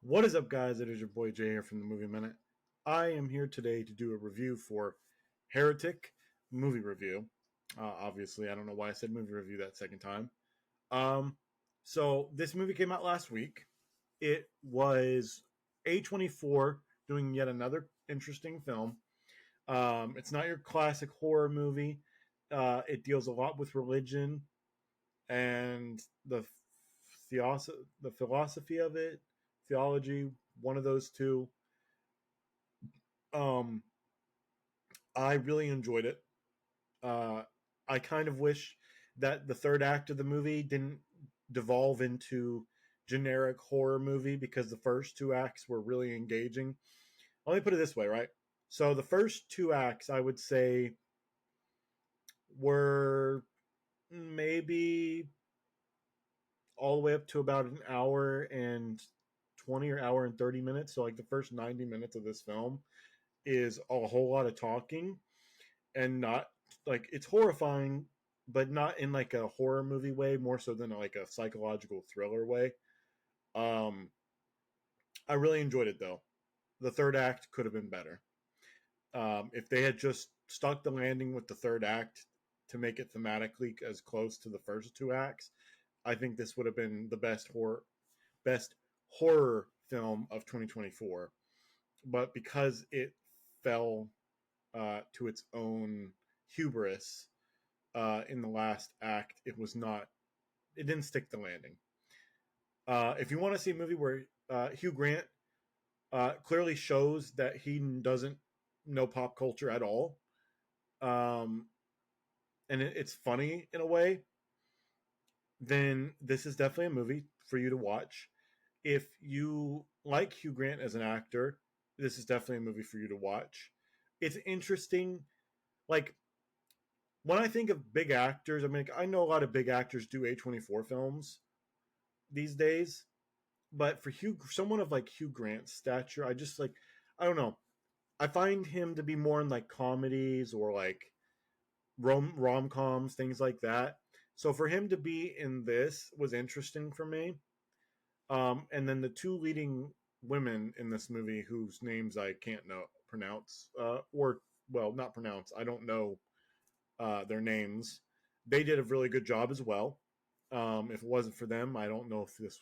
What is up, guys? It is your boy Jay here from the Movie Minute. I am here today to do a review for Heretic movie review. Obviously, I don't know why I said movie review that second time. Um, so this movie came out last week. It was A24 doing yet another interesting film. It's not your classic horror movie. It deals a lot with religion and the philosophy of it, theology, one of those two. Um, I really enjoyed it. Uh, I kind of wish that the third act of the movie didn't devolve into generic horror movie because the first two acts were really engaging. Let me put it this way, right? So the first two acts, I would say, were maybe all the way up to about an hour and 20 or hour and 30 minutes. So like the first 90 minutes of this film is a whole lot of talking and not like it's horrifying, but not in like a horror movie way, more so than like a psychological thriller way. Um, I really enjoyed it though. The third act could have been better. If they had just stuck the landing with the third act to make it thematically as close to the first two acts, I think this would have been the best horror film of 2024. But because it fell to its own hubris in the last act, it was not. It didn't stick the landing. If you want to see a movie where Hugh Grant clearly shows that he doesn't know pop culture at all, um, and it's funny in a way, then this is definitely a movie for you to watch. If you like Hugh Grant as an actor, this is definitely a movie for you to watch. It's interesting. Like, when I think of big actors, I mean, I know a lot of big actors do A24 films these days, but for someone of like Hugh Grant's stature, I just like, I don't know. I find him to be more in like comedies or like rom coms, things like that. So for him to be in this was interesting for me. And then the two leading women in this movie, whose names I can't pronounce, or well, not pronounce. I don't know their names. They did a really good job as well. If it wasn't for them, I don't know if this.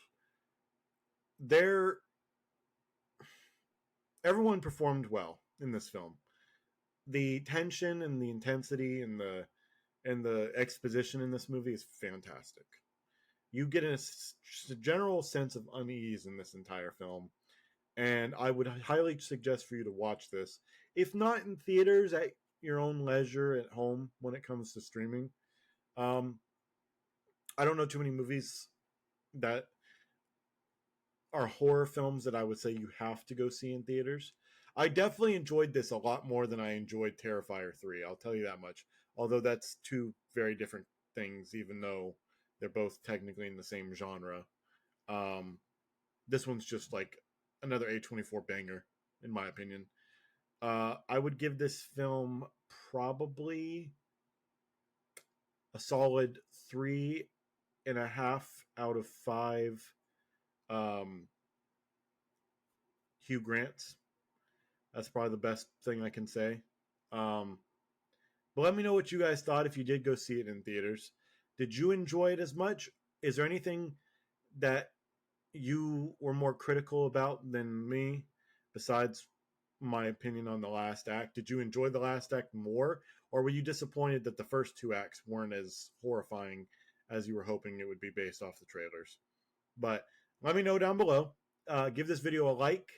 They're Everyone performed well in this film. The tension and the intensity and the exposition in this movie is fantastic. You get a general sense of unease in this entire film, and I would highly suggest for you to watch this, if not in theaters, at your own leisure at home when it comes to streaming. Um, I don't know too many movies that are horror films that I would say you have to go see in theaters. I definitely enjoyed this a lot more than I enjoyed Terrifier 3. I'll tell you that much. Although that's two very different things, even though they're both technically in the same genre. Um, this one's just like another A24 banger, in my opinion. I would give this film probably a solid 3.5 out of 5 um, Hugh Grants. That's probably the best thing I can say. Um, but let me know what you guys thought if you did go see it in theaters. Did you enjoy it as much? Is there anything that you were more critical about than me besides my opinion on the last act? Did you enjoy the last act more, or were you disappointed that the first two acts weren't as horrifying as you were hoping it would be based off the trailers? But let me know down below. Give this video a like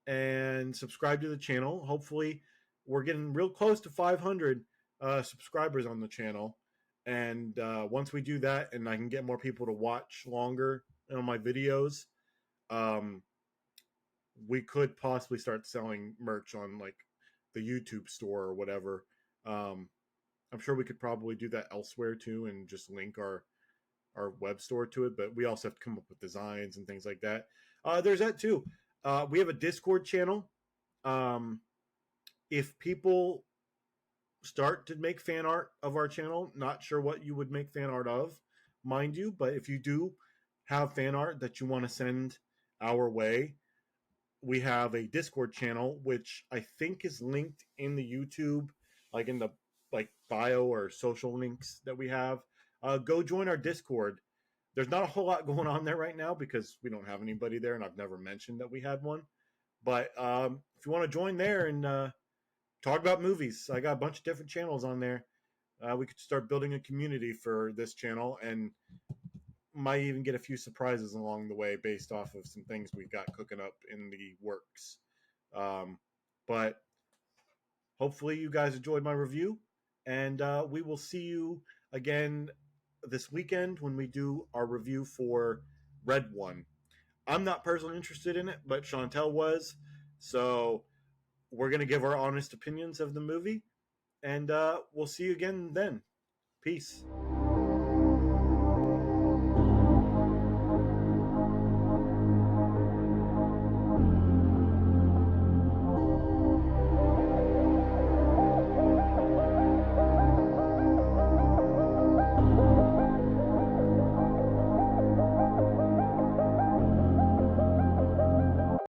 and subscribe to the channel. Hopefully, we're getting real close to 500 subscribers on the channel. And once we do that, and I can get more people to watch longer on my videos, um, we could possibly start selling merch on like the YouTube store or whatever. Um, I'm sure we could probably do that elsewhere too, and just link our web store to it. But we also have to come up with designs and things like that. There's that too. We have a Discord channel. Um, if people start to make fan art of our channel, not sure what you would make fan art of, mind you, but if you do have fan art that you want to send our way, we have a Discord channel, which I think is linked in the YouTube, like in the like bio or social links that we have. Go join our Discord. There's not a whole lot going on there right now because we don't have anybody there, and I've never mentioned that we had one. But if you want to join there and talk about movies, I got a bunch of different channels on there. We could start building a community for this channel, and might even get a few surprises along the way based off of some things we've got cooking up in the works. But hopefully, you guys enjoyed my review, and we will see you again this weekend when we do our review for Red One. I'm not personally interested in it, but Chantel was, so we're going to give our honest opinions of the movie, and we'll see you again then. Peace.